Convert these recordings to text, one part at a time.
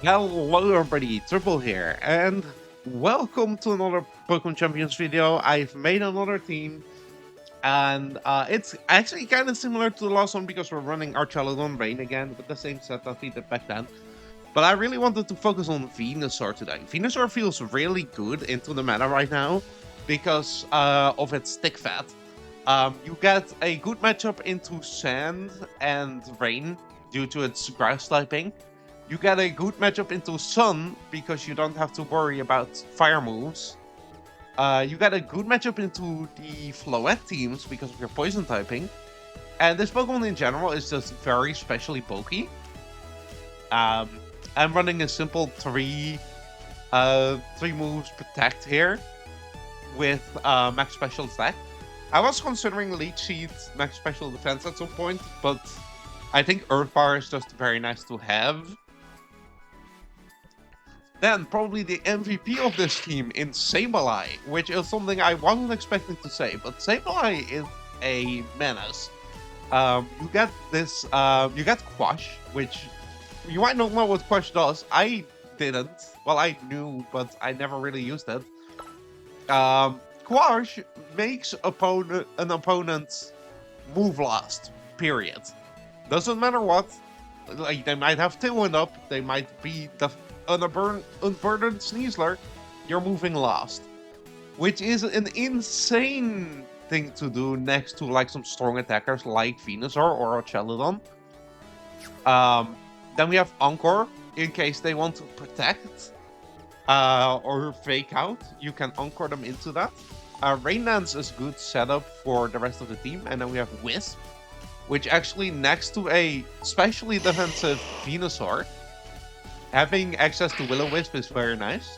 Hello everybody, Triple here, and welcome to another Pokemon Champions video. I've made another team, and it's actually kind of similar to the last one because we're running Archelodon Rain again with the same set that we did back then. But I really wanted to focus on Venusaur today. Venusaur feels really good into the meta right now because of its stick fat. You get a good matchup into Sand and Rain due to its grass typing. You get a good matchup into Sun because you don't have to worry about fire moves. You get a good matchup into the Floette teams because of your poison typing. And this Pokemon in general is just very specially bulky. I'm running a simple three moves protect here with max special attack. I was considering Leech Seed max special defense at some point, but I think Earth Power is just very nice to have. Then probably the MVP of this team in Sableye, which is something I wasn't expecting to say, but Sableye is a menace. You get this, you get Quash, which you might not know what Quash does. I didn't. Well, I knew, but I never really used it. Quash makes an opponent move last, period. Doesn't matter what. Like, they might have Tailwind up, they might be the unburdened Sneasler, you're moving last. Which is an insane thing to do next to like some strong attackers like Venusaur or Archelodon. Then we have Encore, in case they want to protect or fake out, you can Encore them into that. Rain Dance is good setup for the rest of the team, and then we have Wisp, which actually next to a specially defensive Venusaur, having access to Will-O-Wisp is very nice.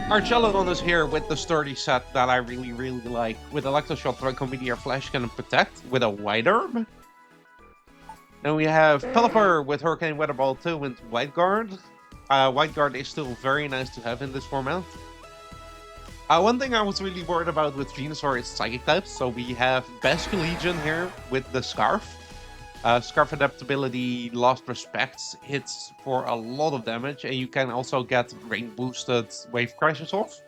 Archelodon is here with the sturdy set that I really like, with Electroshot, Draco Meteor, Flash Cannon, Protect, with a White Herb. Then we have Pelipper with Hurricane, Weather Ball, Tailwind, White Guard. White Guard is still very nice to have in this format. One thing I was really worried about with Venusaur is Psychic types, so we have Basculegion here with the Scarf. Scarf adaptability, Lost Respects, hits for a lot of damage, and you can also get Rain boosted Wave Crashes off.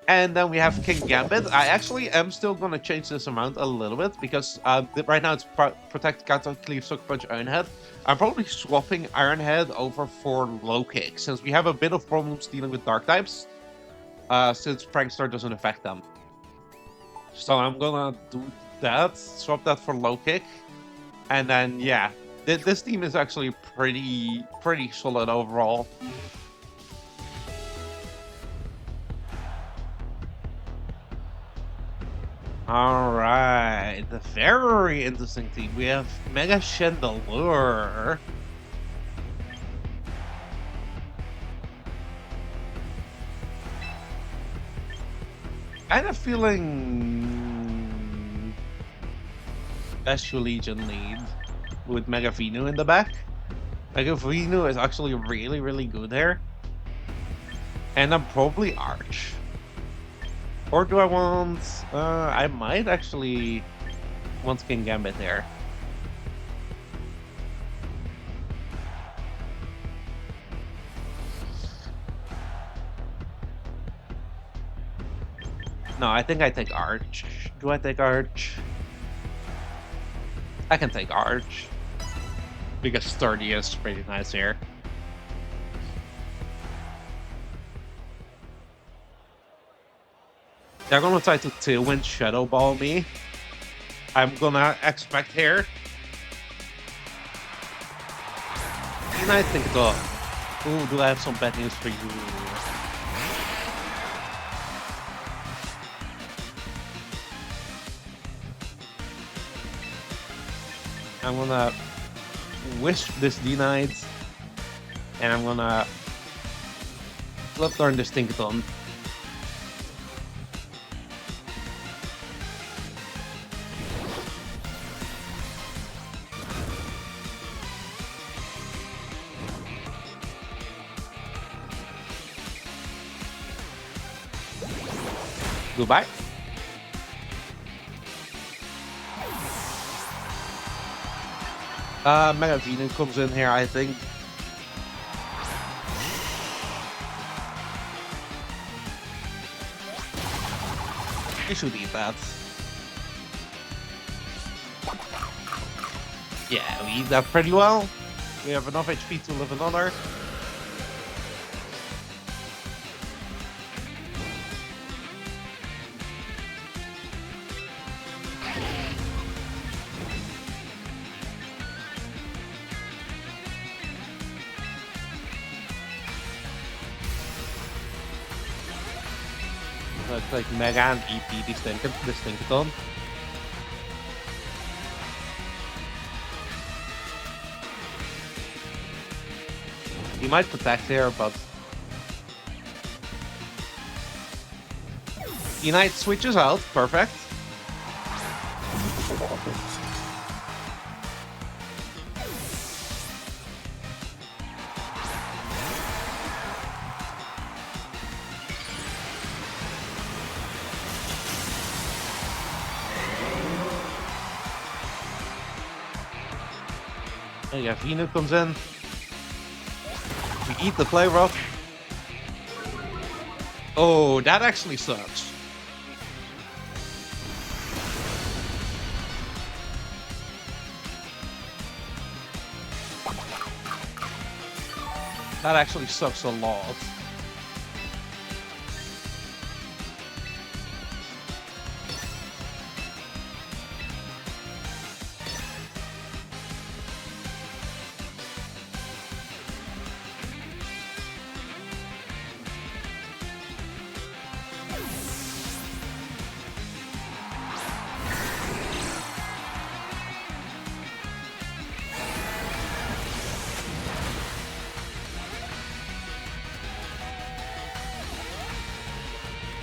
And then we have King Gambit. I actually am still going to change this amount a little bit, because right now it's Protect, Counter, Cleave, Sucker Punch, Iron Head. I'm probably swapping Iron Head over for Low Kick, since we have a bit of problems dealing with Dark types, since Prankster doesn't affect them. So I'm gonna do that, swap that for Low Kick, and then yeah, this team is actually pretty solid overall. Alright, the very interesting team. We have Mega Chandelure. Kind of feeling Legion lead with Mega Venu in the back. Mega Venu is actually really good here. And I'm probably Arch. Or do I want... I might actually want King Gambit there. No, I think I take Arch. Do I take Arch? I can take Arch. Because Sturdy is pretty nice here. They're gonna try to Tailwind Shadow Ball me. I'm gonna expect here. And I think though, ooh, do I have some bad news for you? I'm gonna Wisp this D-Knight, and I'm gonna Flip Turn this Tinkaton. Goodbye. Mega Venu comes in here, I think. I should eat that. Yeah, we eat that pretty well. We have enough HP to live another. It's like Mega and EP Distincton. He might protect here, but Unite switches out. Perfect. And yeah, Venu comes in. We eat the play rock. Oh, that actually sucks. That actually sucks a lot.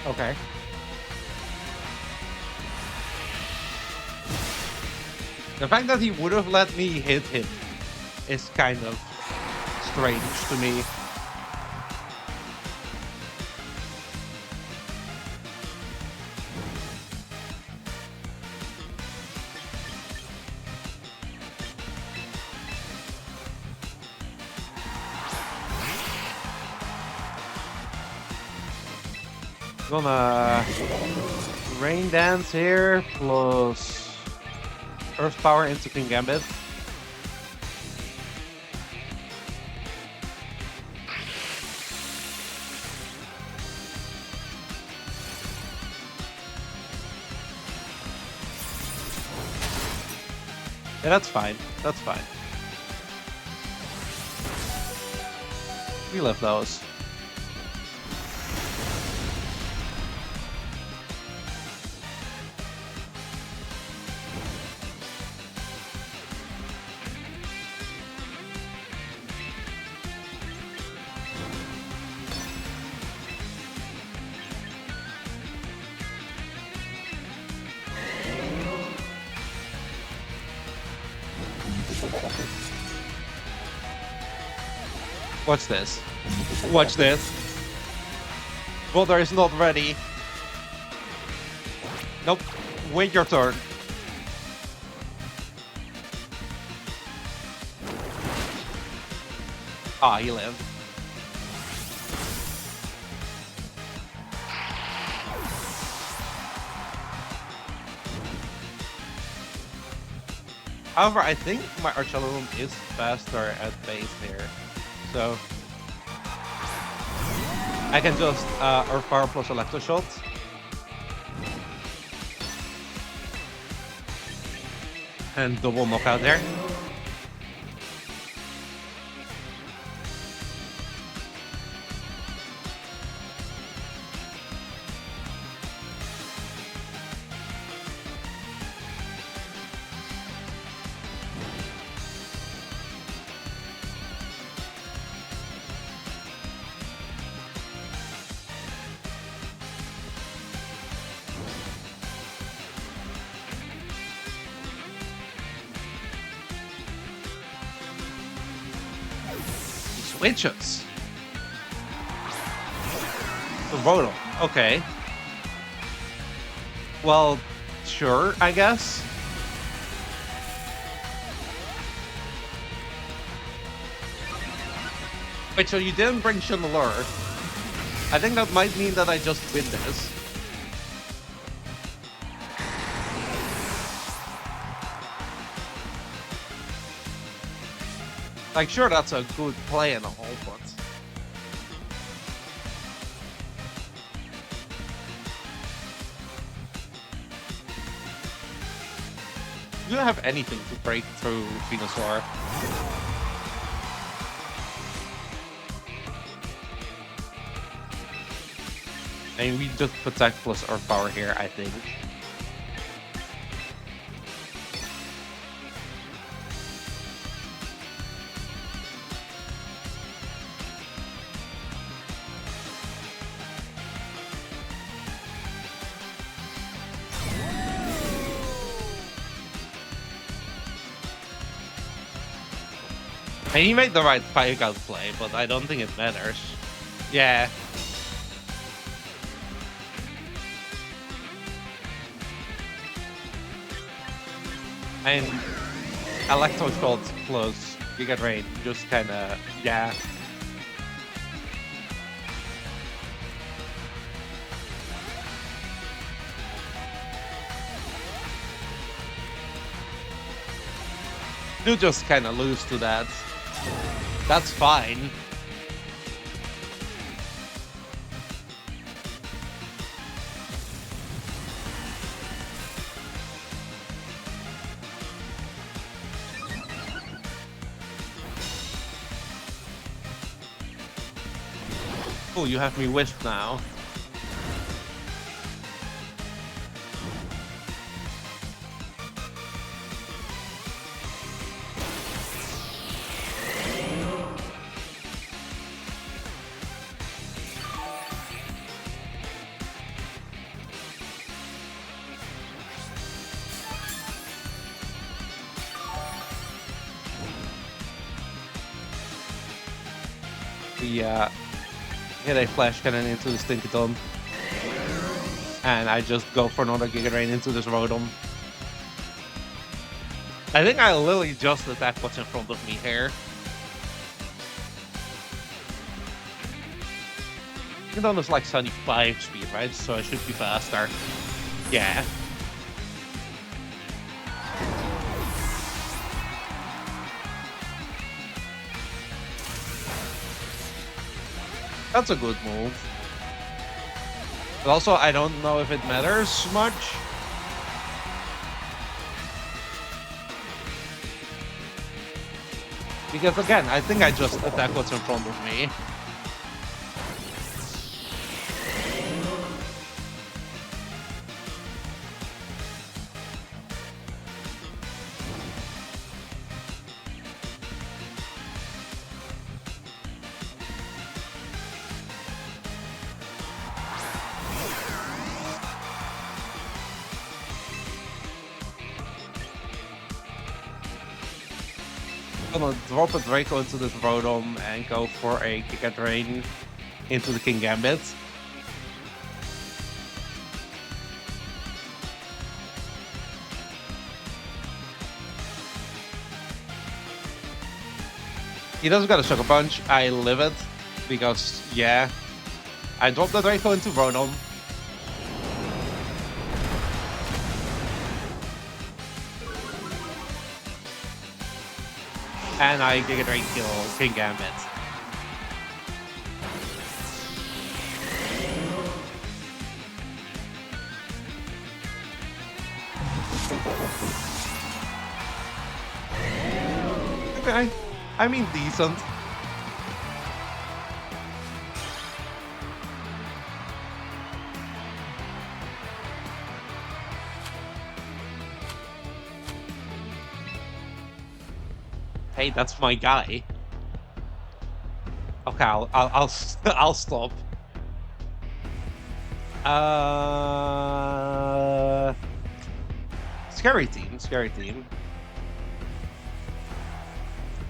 Okay. The fact that he would have let me hit him is kind of strange to me. Gonna Rain Dance here, plus Earth Power into King Gambit. Yeah, that's fine. That's fine. We left those. Watch this. Watch this. Water is not ready. Nope. Wait your turn. Ah, he lived. However, I think my Archellorum is faster at base here. So I can just Earth Power plus Electro Shot. And double knockout there. Switches. The Rotom. Okay. Well, sure, I guess. Wait, so you didn't bring Chandelure? I think that might mean that I just win this. Like, sure, that's a good play and all, but do you have anything to break through Venusaur? I mean, we just protect plus Earth Power here, I think. And he made the right Fire Out play, but I don't think it matters. Yeah. And Electroshock plus Giga Drain just kinda, yeah. You just kinda lose to that. That's fine. Oh, you have me whiffed now. We hit a Flash Cannon into the Stinky Dome. And I just go for another Giga Drain into this Rotom. I think I literally just attacked what's in front of me here. Even though it's like 75 speed, right? So I should be faster. Yeah. That's a good move. But also, I don't know if it matters much. Because again, I think I just attack what's in front of me. I'm gonna drop a Draco into this Rotom and go for a Giga Drain into the King Gambit. He doesn't got a Sugar Punch. I live it because, yeah, I drop the Draco into Rotom. And I Giga Drain kill King Gambit. Okay, I mean decent. Hey, that's my guy. Okay, I'll stop. Scary team.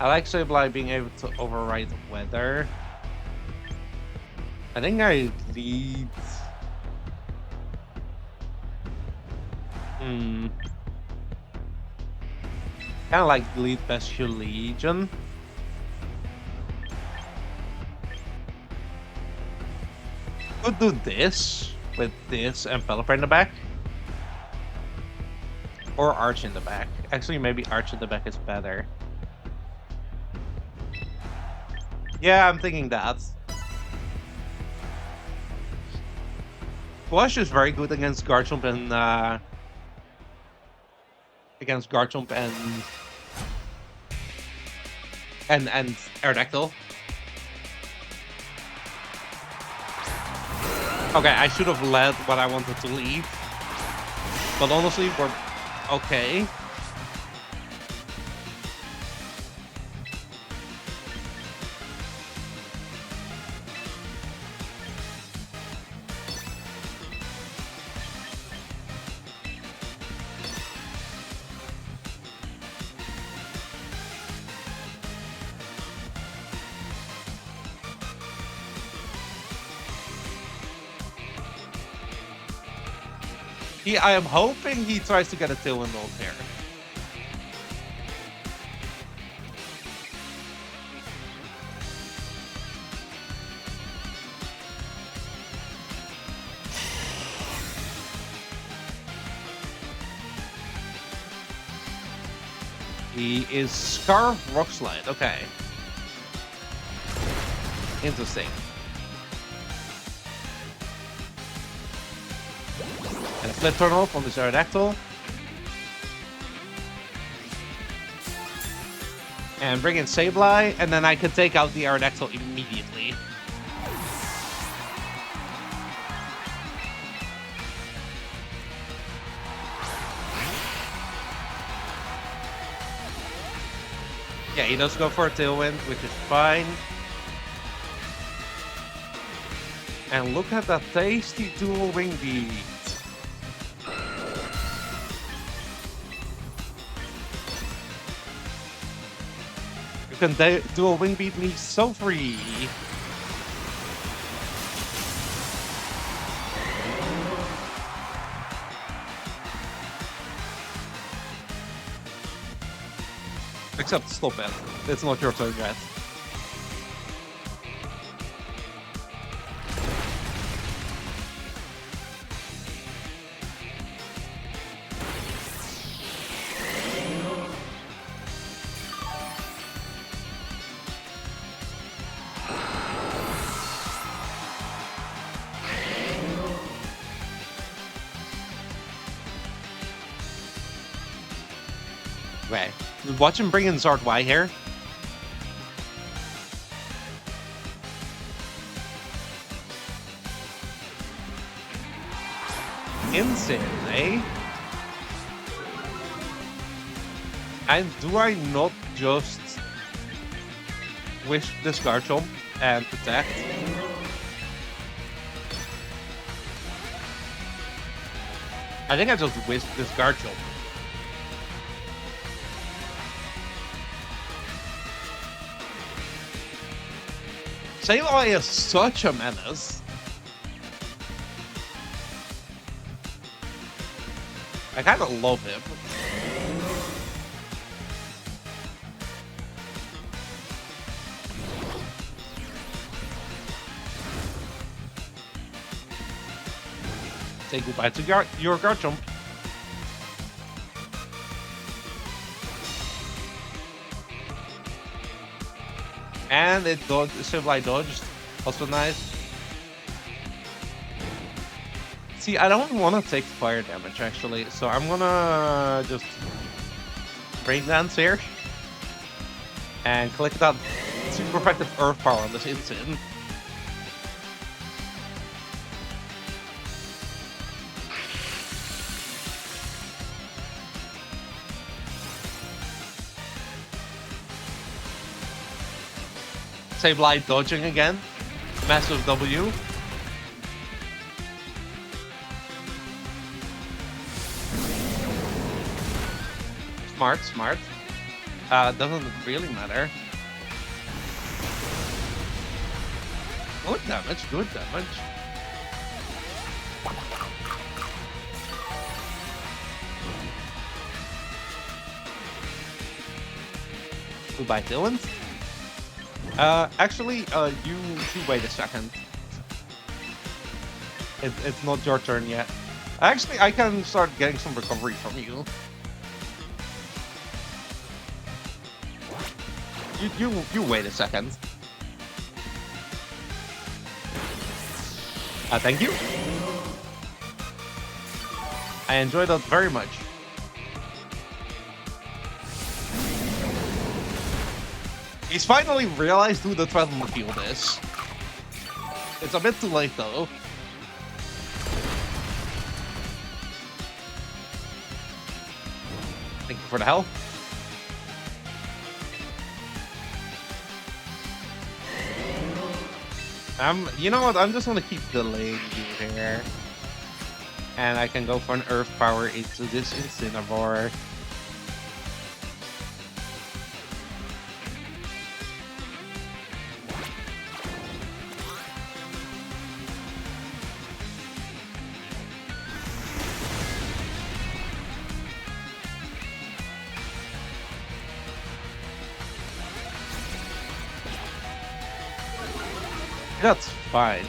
I like Sableye being able to override weather. I think I lead. Kind of like lead Bestial Legion. Could do this with this and Pelipper in the back. Or Arch in the back. Actually, maybe Arch in the back is better. Yeah, I'm thinking that. Quash is very good against Garchomp and and Aerodactyl. Okay, I should have led what I wanted to lead. But honestly, we're okay. I am hoping he tries to get a Tailwind ult here. He is Scarf Rock Slide. Okay. Interesting. And a flip turn off on this Aerodactyl. And bring in Sableye, and then I can take out the Aerodactyl immediately. Yeah, he does go for a Tailwind, which is fine. And look at that tasty dual wing beat. You can dual wing beat me so free. Except stop it. It's not your turn yet. Okay. Watch him bring in Zard Y here. Insane, eh? And do I not just wish this Garchomp and protect? I think I just wish this Garchomp. Sableye is such a menace. I kind of love him. Say goodbye to your Garchomp. And it dodged, Sableye dodged. Also nice. See, I don't want to take fire damage actually, so I'm gonna just brain dance here and click that super effective earth power on this Insane. Sableye dodging again. Massive W. Smart, smart. Doesn't really matter. Good damage, good damage. Goodbye, Dylan. Actually, you wait a second. It's not your turn yet. Actually, I can start getting some recovery from you. You wait a second. Thank you. I enjoyed that very much. He's finally realized who the threat on the field is. It's a bit too late, though. Thank you for the help. You know what? I'm just gonna keep delaying you here. And I can go for an Earth Power into this Incineroar. That's fine.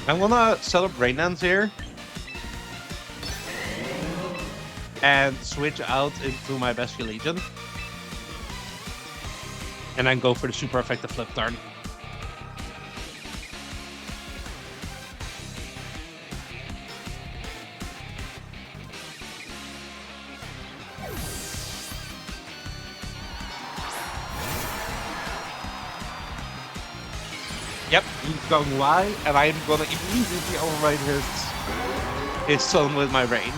I'm gonna set up Rain Dance here. And switch out into my Bestia Legion. And then go for the super effective flip turn. Yep, he's going Y, and I'm gonna immediately override his Sun with my Rain.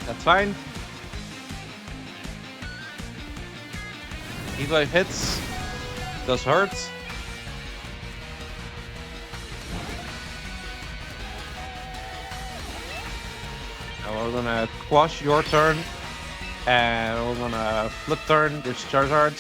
That's fine. Heat Wave hits. Does hurt. Now we're gonna Quash your turn. And we're gonna flip turn this Charizard.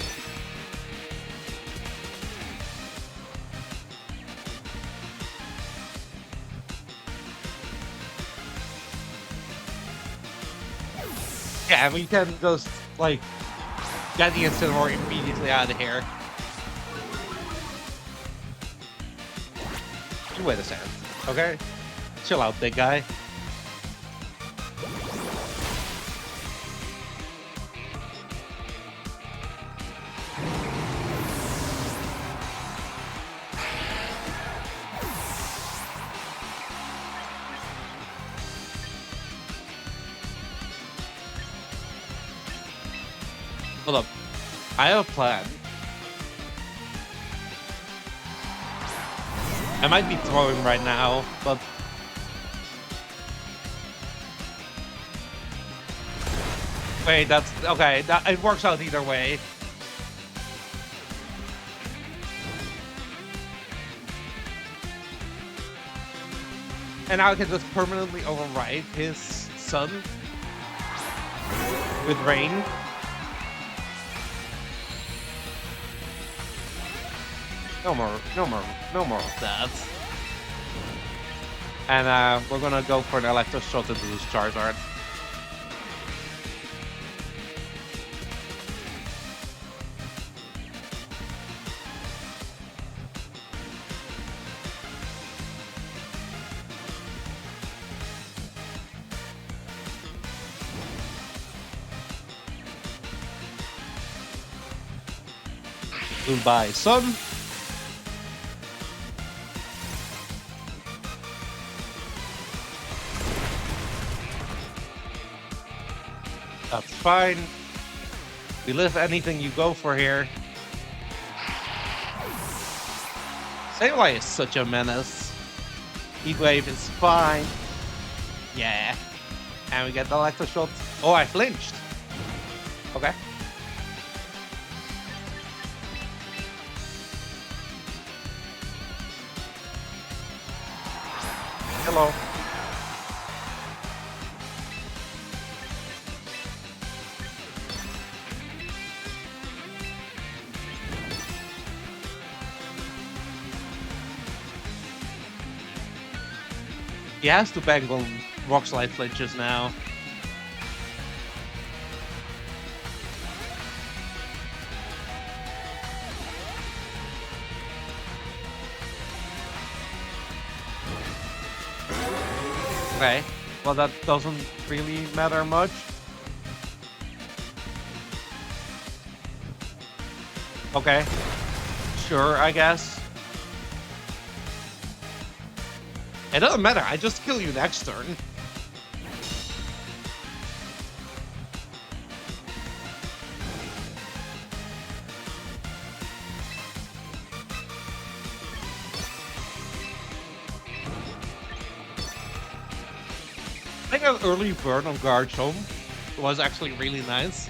Yeah, we can just, like, get the Incineroar immediately out of here. Wait a second, okay? Chill out, big guy. Hold up. I have a plan. I might be throwing right now, but... Wait, that's... Okay, it works out either way. And now I can just permanently override his Sun with Rain. No more of that. And we're gonna go for the Electro Shot into this Charizard. Goodbye, Sun. That's fine. We live anything you go for here. Sableye is such a menace. Heat Wave is fine. Yeah. And we get the Electro Shot. Oh, I flinched. Okay. Hello. He has to bank on Rock Slide flinches now. Okay, well that doesn't really matter much. Okay, sure, I guess. It doesn't matter, I just kill you next turn. I think an early burn on Guard Home was actually really nice.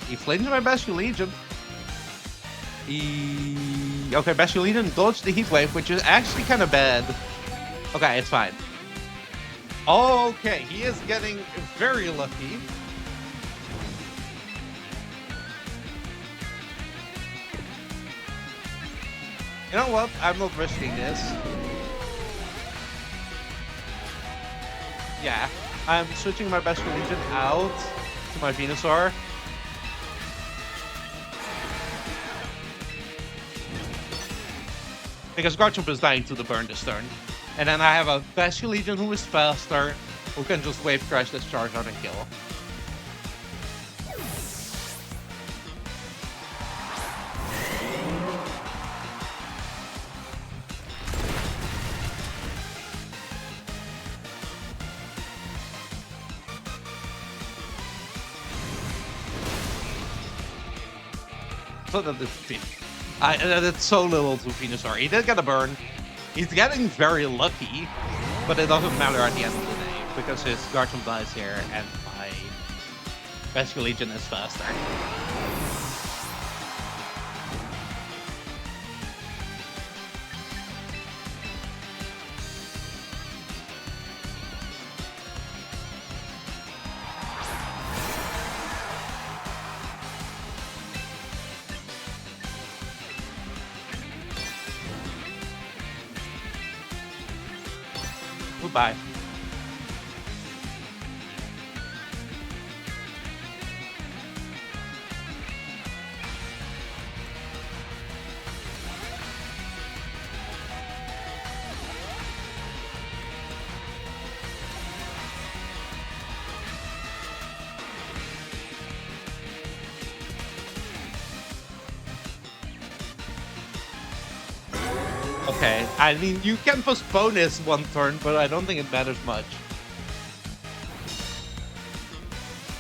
He flings my Bastion Legion. Okay, Bastion Legion dodged the Heat Wave, which is actually kind of bad. Okay, it's fine. Okay, he is getting very lucky. You know what? I'm not risking this. Yeah, I'm switching my Bastion Legion out to my Venusaur. Because Garchomp is dying to the burn this turn. And then I have a Bastion Legion who is faster, who can just Wave Crash this Charizard and kill. So that is it. That's so little to Venusaur. He did get a burn. He's getting very lucky, but it doesn't matter at the end of the day because his Garchomp dies here and my Bastion Legion is faster. Goodbye. Okay, I mean, you can postpone this one turn, but I don't think it matters much.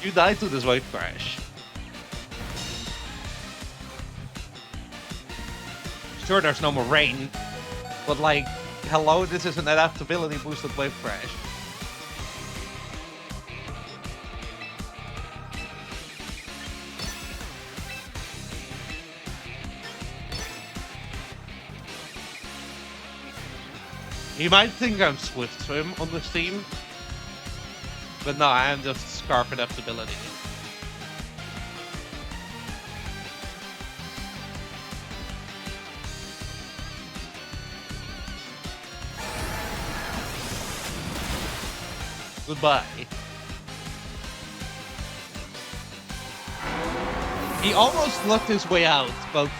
You die to this Wave Crash. Sure, there's no more rain, but like, hello, this is an adaptability boosted Wave Crash. You might think I'm Swift Swim on this team, but no, I am just Scarf Adaptability. Goodbye. He almost lucked his way out, but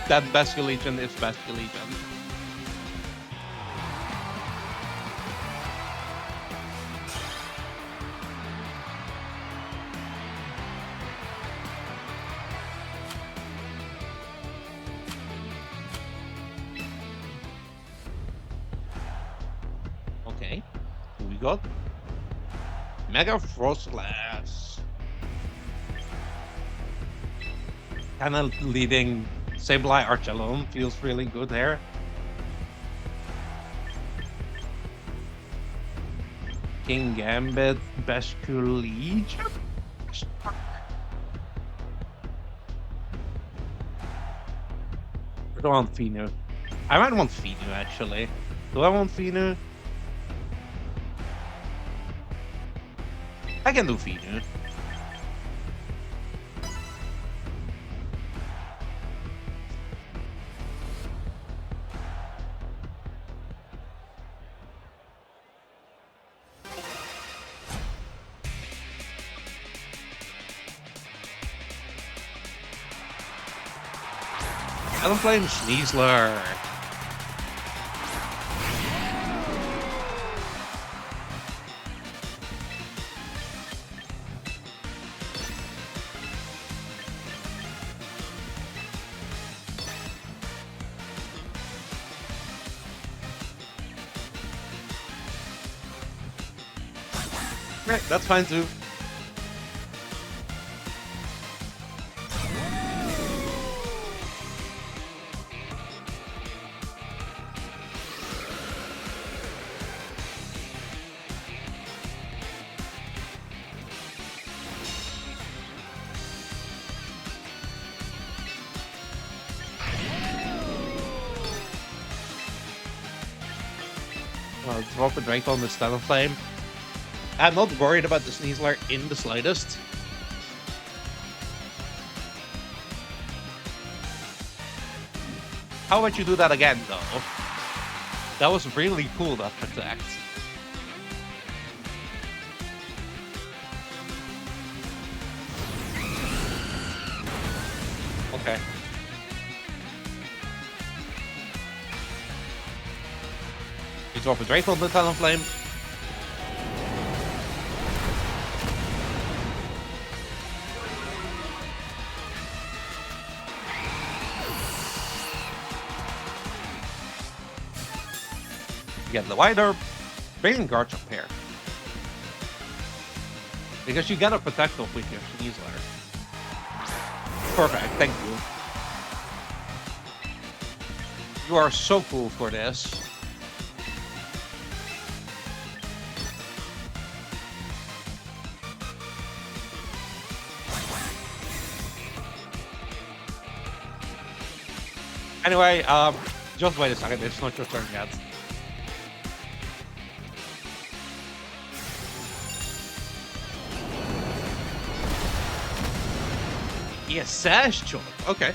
that Bastion Legion is Bastion Legion. Okay, who we got? Mega Frostlass. Kinda leading Sableye Arch alone feels really good there. King Gambit, Bastion Legion? Go on, Fino. I might want Finu, actually. Do I want Finu? I can do Finu. I'm playing Sneasler. Right, that's fine too. I'll drop it right on the Stellar Flame. I'm not worried about the Sneasler in the slightest. How about you do that again, though? That was really cool, that protect. Okay. You drop it right on the Talon Flame. Get the wider Bailing Guards up here. Because you gotta protect them with your Sneasler. Perfect, thank you. You are so cool for this. Anyway, just wait a second, it's not your turn yet. Yes, Sash Chop. Okay.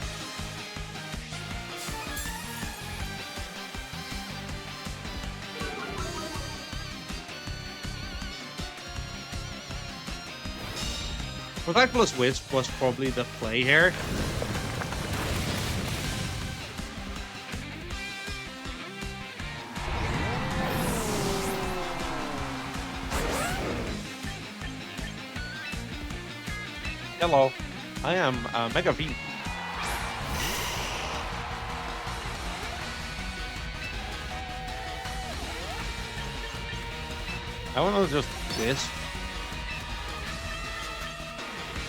Protect plus Wisp was probably the play here. Hello. I am Mega V. I want to just Wisp.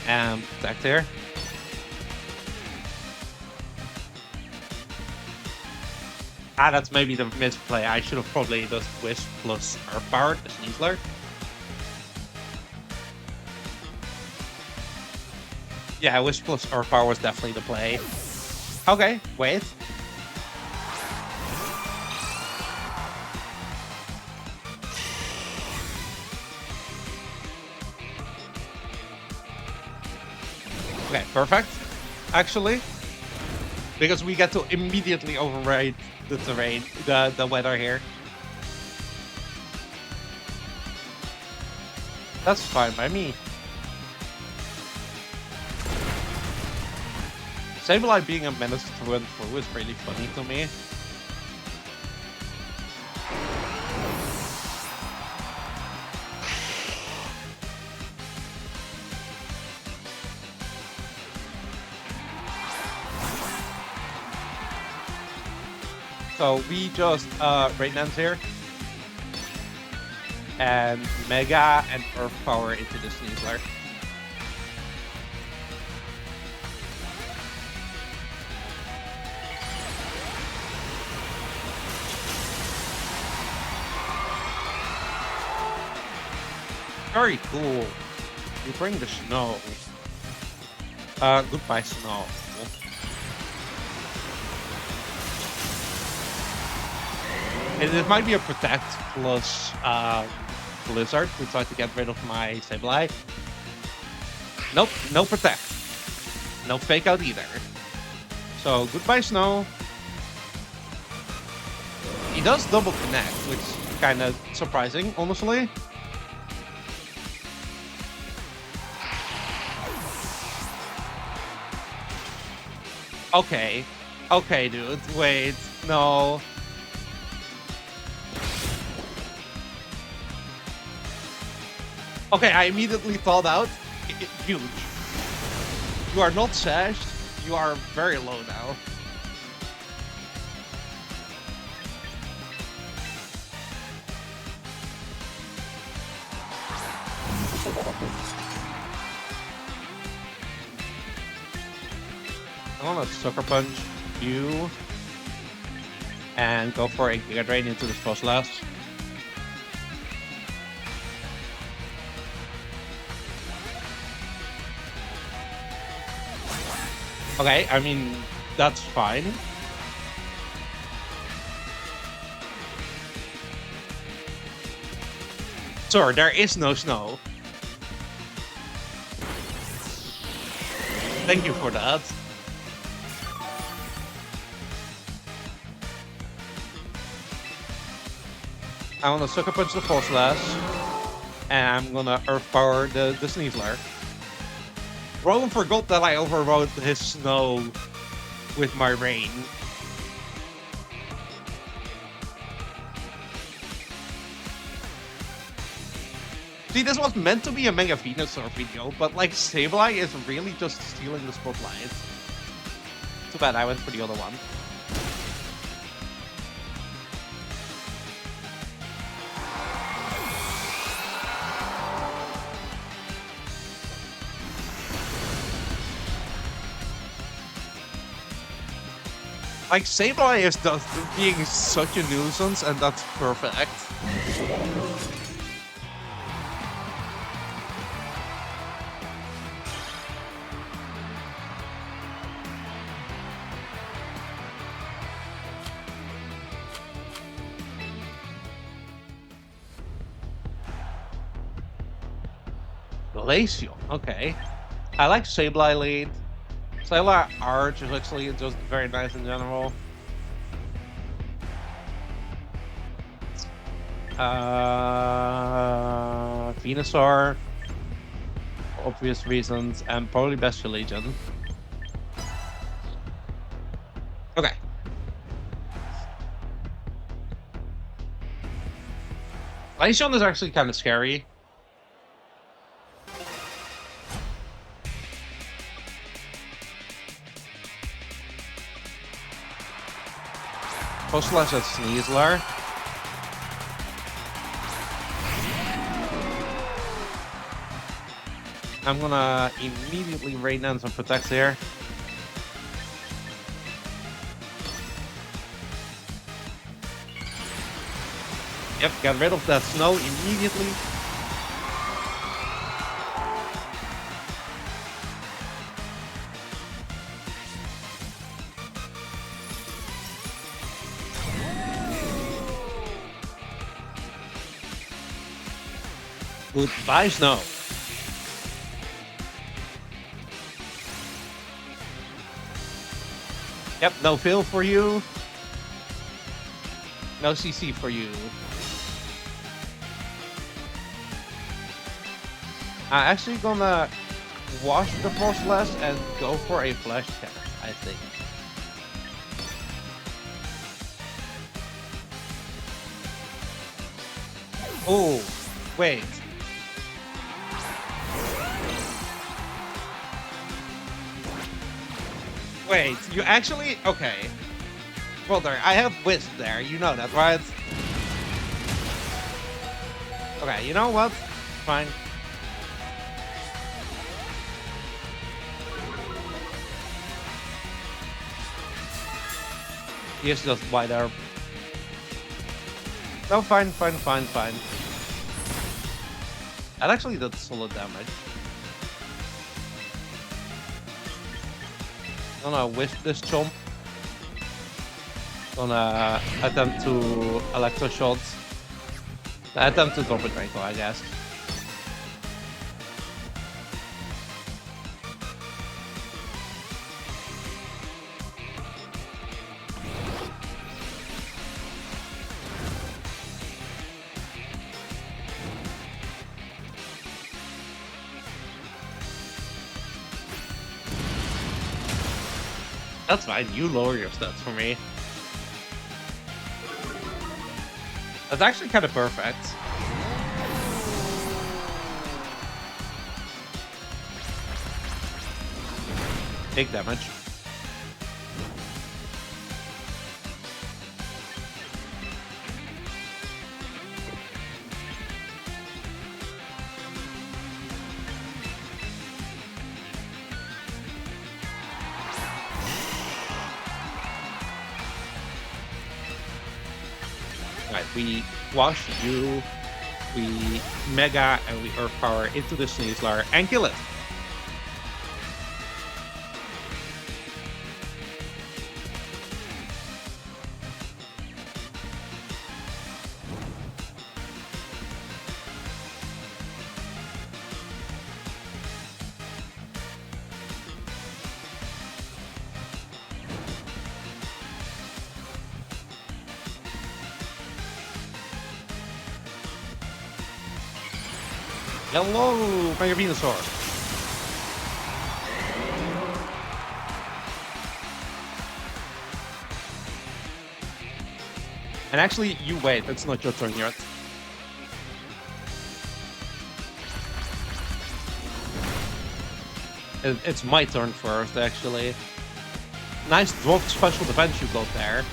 And protect here. That's maybe the misplay. I should have probably just Wisp plus Earth Power, the Sneasler. Yeah, Wisp plus Earth Power was definitely the play. Okay, wait. Okay, perfect. Actually, because we get to immediately override the terrain, the weather here. That's fine by me. Sableye being a menace through and through is really funny to me. So we just Rain Dance here. And Mega and Earth Power into the Sneasler. Very cool. You bring the snow. Goodbye, snow. It might be a protect plus blizzard to try to get rid of my Sableye. Nope, no protect. No fake out either. So goodbye snow. He does double connect, which is kind of surprising, honestly. Okay. Okay, dude. Wait. No. Okay, I immediately thought out. Huge. You are not sashed. You are very low now. I want to sucker punch you and go for a Giga Drain into the Frostlass. Okay, I mean, that's fine. Sir, there is no snow. Thank you for that. I want to Sucker Punch the Frostlass, and I'm gonna Earth Power the Sneasler. Rowan forgot that I overrode his snow with my rain. See, this was meant to be a Mega Venusaur video, but like Sableye is really just stealing the spotlight. Too bad I went for the other one. Like, Sableye is just being such a nuisance, and that's perfect. Glacial, okay. I like Sableye lead. Sableye Arch is actually just very nice in general. Venusaur, obvious reasons, and probably Bestial Legion. Okay. Glaceon is actually kind of scary. Frostlass at Sneasler. I'm gonna immediately rain down some protects here. Yep, got rid of that snow immediately. Goodbye, snow. Yep, no fill for you. No CC for you. I'm actually gonna wash the Frostlass and go for a Flash Cannon, I think. Oh, wait. Wait, you actually... Okay. Well, there, I have Wisp there, you know that, right? Okay, you know what? Fine. He is just wide there. No, fine. That actually did solid damage. I'm gonna Wisp this chomp. Gonna attempt to electro shot. Attempt to drop it Draco, I guess. That's fine. You lower your stats for me. That's actually kind of perfect. Take damage. Right, we Quash you, we Mega, and we Earth Power into the Sneasler and kill it. Hello, Mega Venusaur. And actually, you wait. It's not your turn yet. It's my turn first, actually. Nice drop special defense you got there.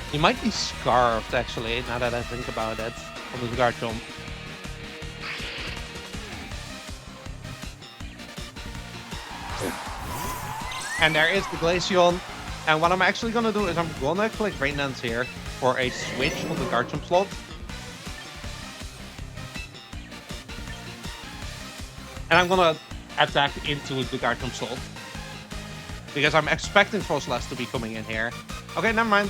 He might be scarfed, actually, now that I think about it, on the guard jump. And there is the Glaceon. And what I'm actually gonna do is I'm gonna click Rain Dance here for a switch on the guard jump slot. And I'm gonna attack into the guard jump slot. Because I'm expecting Frostlass to be coming in here. Okay, never mind.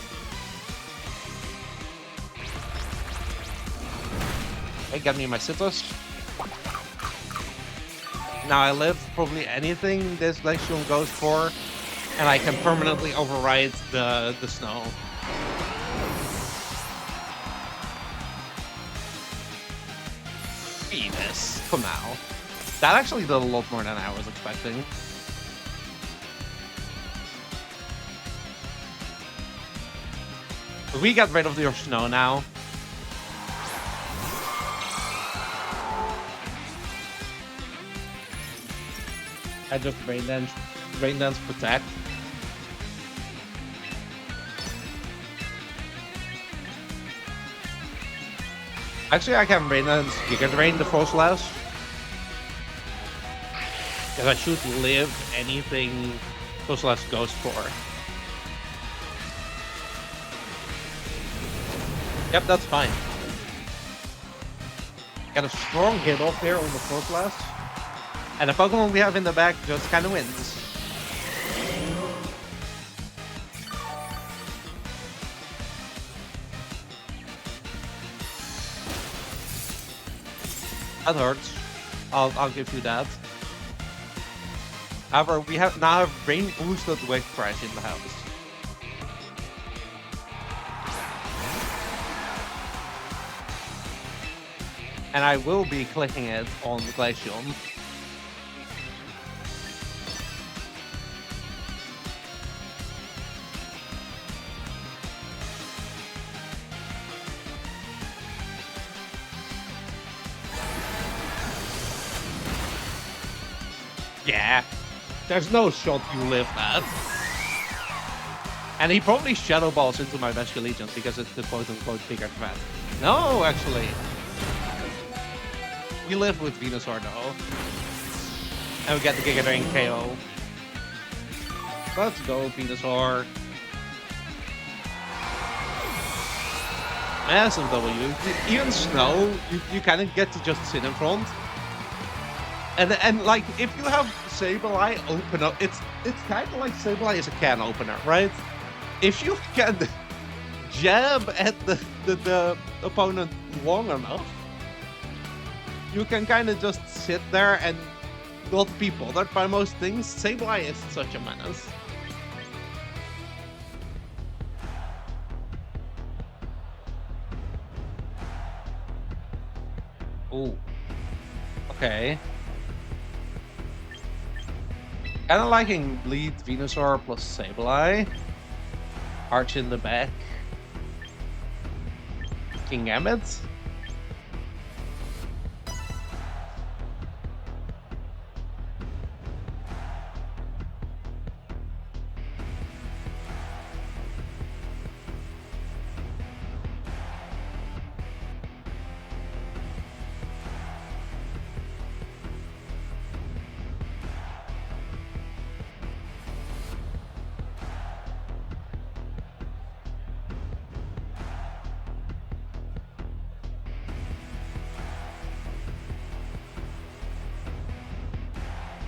Okay, get me my Citrus. Now I live probably anything this Glaceon goes for, and I can permanently override the snow. Venus, come now. That actually did a lot more than I was expecting. We got rid of your snow now. I just Rain Dance Protect. Actually, I can Rain Dance Giga Drain the Frostlass. Because I should live anything Frostlass goes for. Yep, that's fine. Got a strong hit off here on the Frostlass. And the Pokemon we have in the back just kind of wins. That hurts. I'll give you that. However, we have now have Rain boosted with Crash in the house. And I will be clicking it on the Glaceon. Yeah. There's no shot you live that. And he probably Shadow Balls into my Bestial Legion because it's the quote-unquote bigger threat. No, actually. We live with Venusaur though. And we get the Giga Drain KO. Let's go, Venusaur. Massive W. Even Snow, you kind of get to just sit in front. And like, if you have Sableye open up, it's kind of like Sableye is a can opener, right? If you can jab at the opponent long enough, you can kind of just sit there and not be bothered by most things. Sableye is such a menace. Ooh. Okay. Kinda liking Bleed Venusaur plus Sableye. Arch in the back. King Gambit.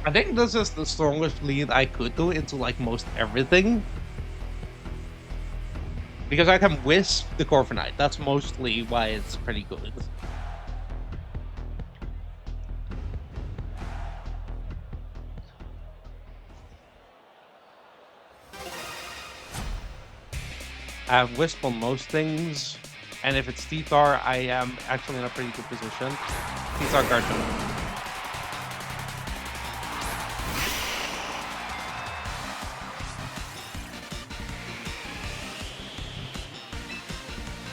I think this is the strongest lead I could do into like most everything. Because I can Wisp the Corviknight. That's mostly why it's pretty good. I have Wisp on most things. And if it's T-Tar, I am actually in a pretty good position. T-Tar Garchomp.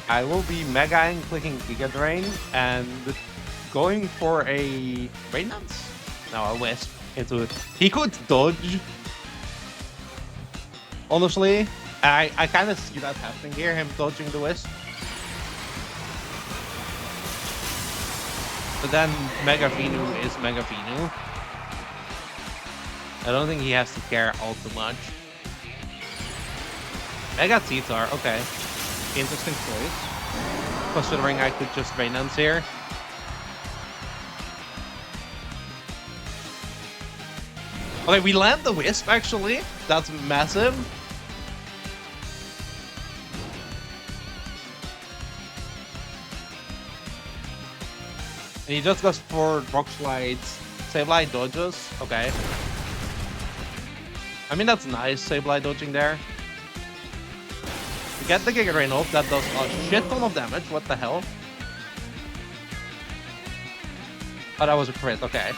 I will be Mega-ing, clicking Giga Drain, and going for a Rain Dance? No, a Wisp into it. He could dodge. Honestly, I kind of see that happening here, him dodging the Wisp. But then Mega Venu is Mega Venu. I don't think he has to care all too much. Mega T-Tar, okay. Interesting choice. Considering I could just Rain Dance here. Okay, we land the Wisp actually. That's massive. And he just goes for Rock Slides. Sableye dodges. Okay. I mean, that's nice, Sableye dodging there. Get the Giga Drain off, that does a shit ton of damage, what the hell? Oh, that was a crit, okay.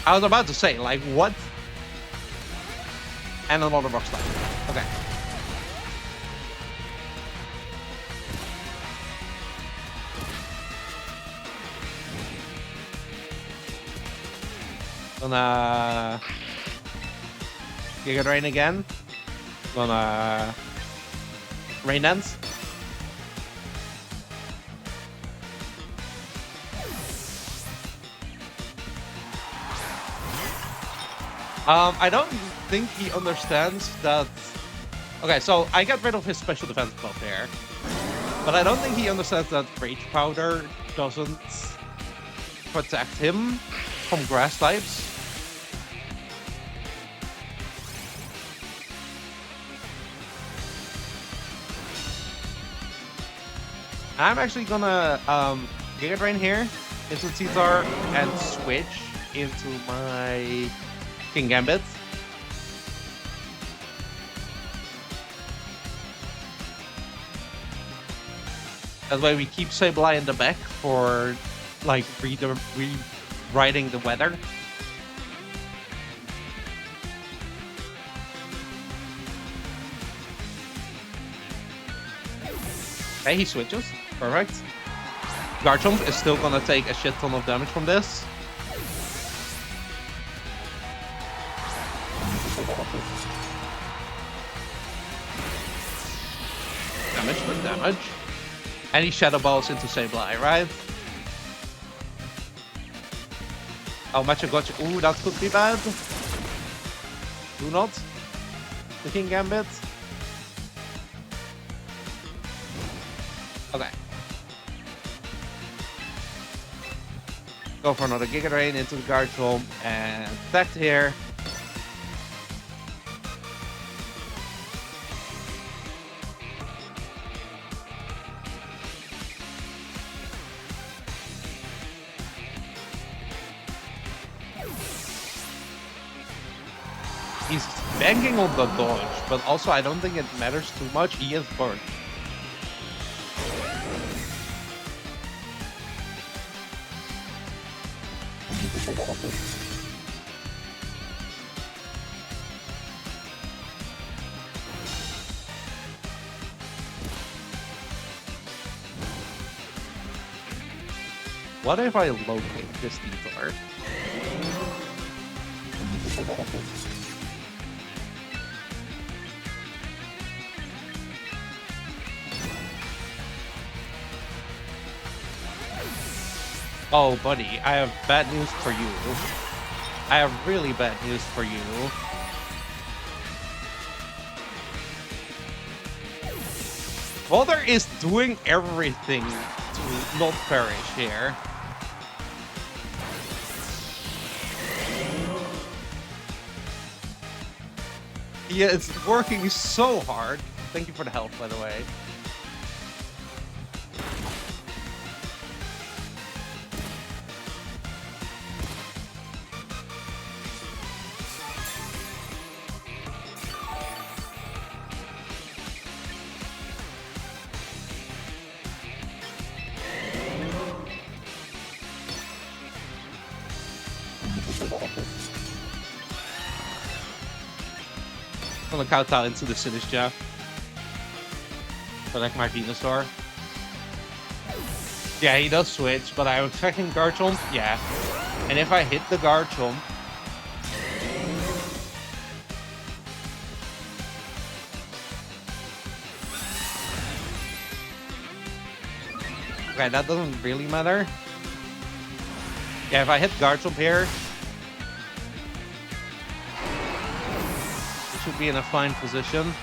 I was about to say, like, what? And another Rock Slide. Okay. Gonna Giga Drain again. Gonna Rain Dance. I don't think he understands that. Okay, so I got rid of his special defense buff here, but I don't think he understands that Rage Powder doesn't protect him from grass types. I'm actually gonna Giga Drain here into T-Tar and switch into my King Gambit. That way we keep Sableye in the back for like rewriting the weather. Okay, he switches. Perfect. Garchomp is still gonna take a shit ton of damage from this. Damage, good damage. And he Shadow Balls into Sableye, right? Oh, Macho Gotcha. Ooh, that could be bad. Do not. The King Gambit. Okay. Go for another Giga Drain into the Garchomp and attack here. He's banking on the dodge, but also I don't think it matters too much. He is burned. What if I locate this detour? Oh, buddy, I have bad news for you. I have really bad news for you. Walter is doing everything to not perish here. Yeah, it's working so hard. Thank you for the help, by the way. I'm gonna kowtow into the Sinistcha. Select my Venusaur. Yeah, he does switch, but I'm expecting Garchomp. Yeah. And if I hit the Garchomp... Okay, that doesn't really matter. Yeah, if I hit Garchomp here... should be in a fine position.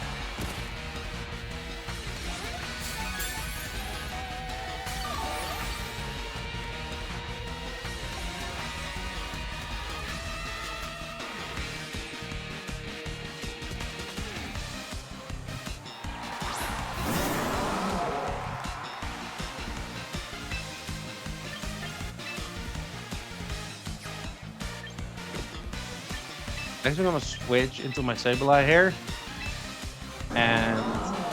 Next, I'm gonna switch into my Sableye here and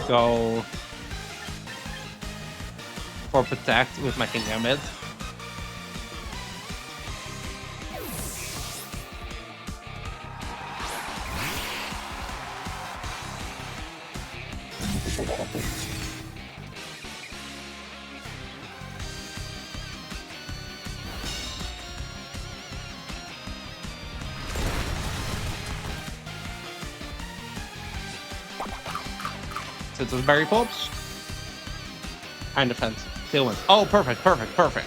go for Protect with my King Gambit. Since it's Berry Pulps. And defense. Tailwind. Oh, perfect, perfect, perfect.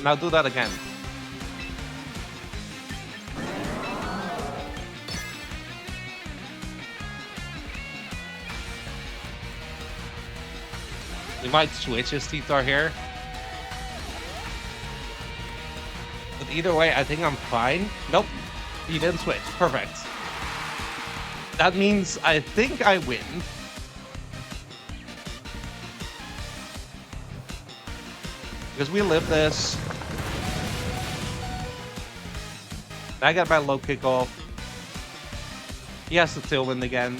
Now do that again. We might switch his T-Tar here. But either way, I think I'm fine. Nope. He didn't switch. Perfect. That means I think I win. Because we live this. I got my low kickoff. He has to tailwind again.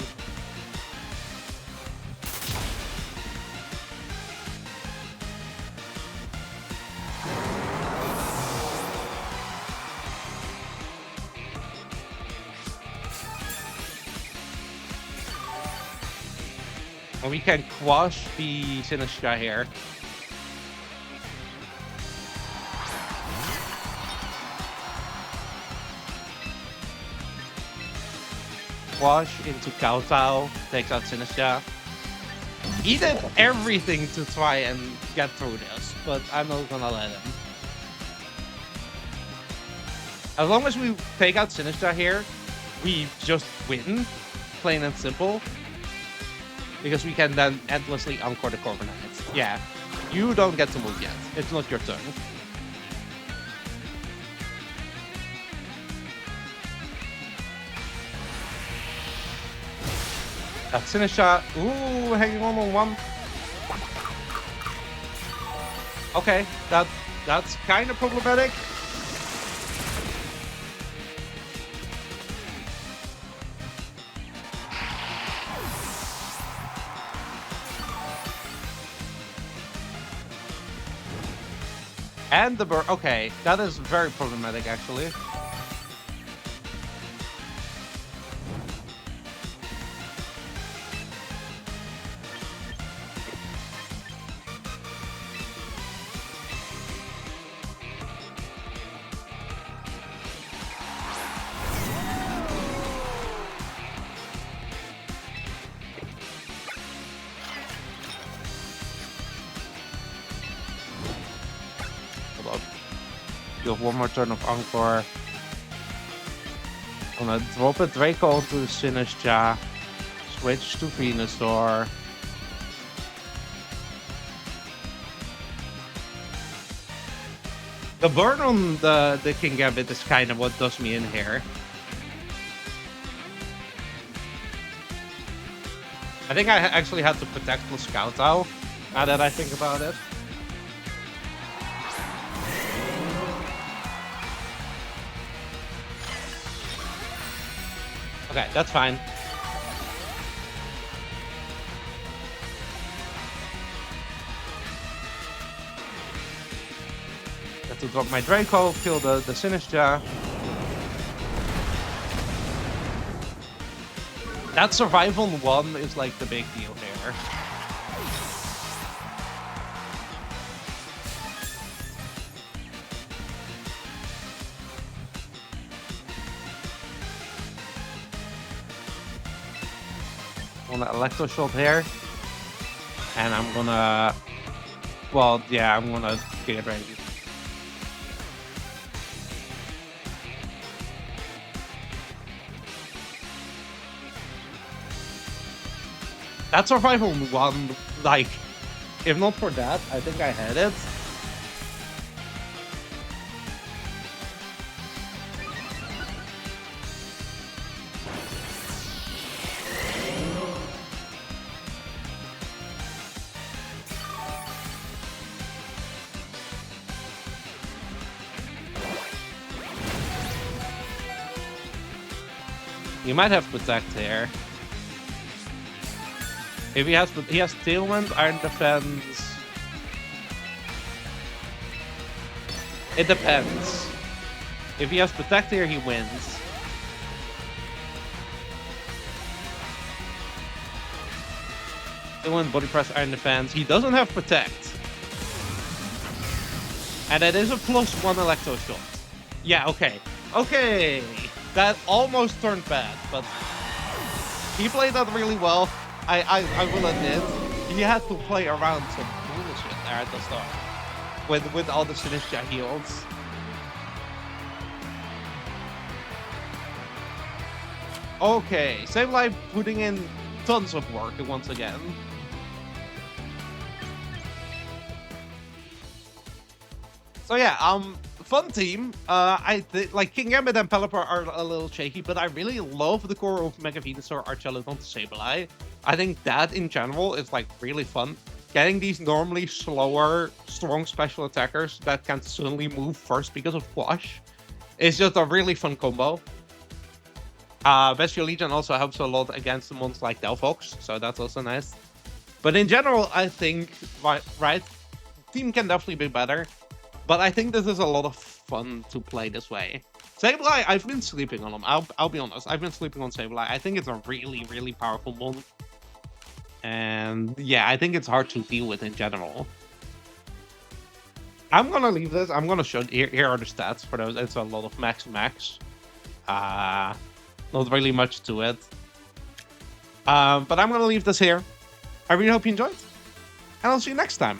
And we can quash the Sinistcha here. Quash into Kowtow, takes out Sinistcha. He did everything to try and get through this, but I'm not gonna let him. As long as we take out Sinistcha here, we just win, plain and simple. Because we can then endlessly encore the Corviknights. Yeah, you don't get to move yet. It's not your turn. That's Sinistcha. Ooh, hanging on one. Okay, that's kind of problematic. And the bird. Okay, that is very problematic, actually. You have one more turn of Encore. I'm gonna drop a Draco to Sinistcha. Switch to Venusaur. The burn on the Kingambit is kind of what does me in here. I think I actually had to protect the Kowtow, now that I think about it. Okay, that's fine. Got to drop my Draco, kill the Sinistcha. That survival 1 is like the big deal here. I'm gonna Electro Shot here. And I'm gonna... Well, yeah, I'm gonna get ready. That survival 1, like, if not for that, I think I had it. You might have Protect here. If he has Tailwind, Iron Defense. It depends. If he has Protect here, he wins. Tailwind, Body Press, Iron Defense. He doesn't have Protect. And it is a +1 Electro Shot. Yeah, okay. Okay! That almost turned bad, but he played that really well. I will admit, he had to play around some bullshit there at the start. With all the Sinistcha heals. Okay, Sableye putting in tons of work once again. So yeah, fun team. Like Kingambit and Pelipper are a little shaky, but I really love the core of Mega Venusaur, Archelodon, Sableye. I think that in general is like really fun. Getting these normally slower, strong special attackers that can suddenly move first because of Quash is just a really fun combo. Bestial Legion also helps a lot against the mons like Delphox, so that's also nice. But in general, I think, right, team can definitely be better. But I think this is a lot of fun to play this way. Sableye, I've been sleeping on him. I'll be honest. I've been sleeping on Sableye. I think it's a really, really powerful mon. And yeah, I think it's hard to deal with in general. I'm gonna leave this. I'm gonna show here are the stats for those. It's a lot of max. Not really much to it. But I'm going to leave this here. I really hope you enjoyed, and I'll see you next time.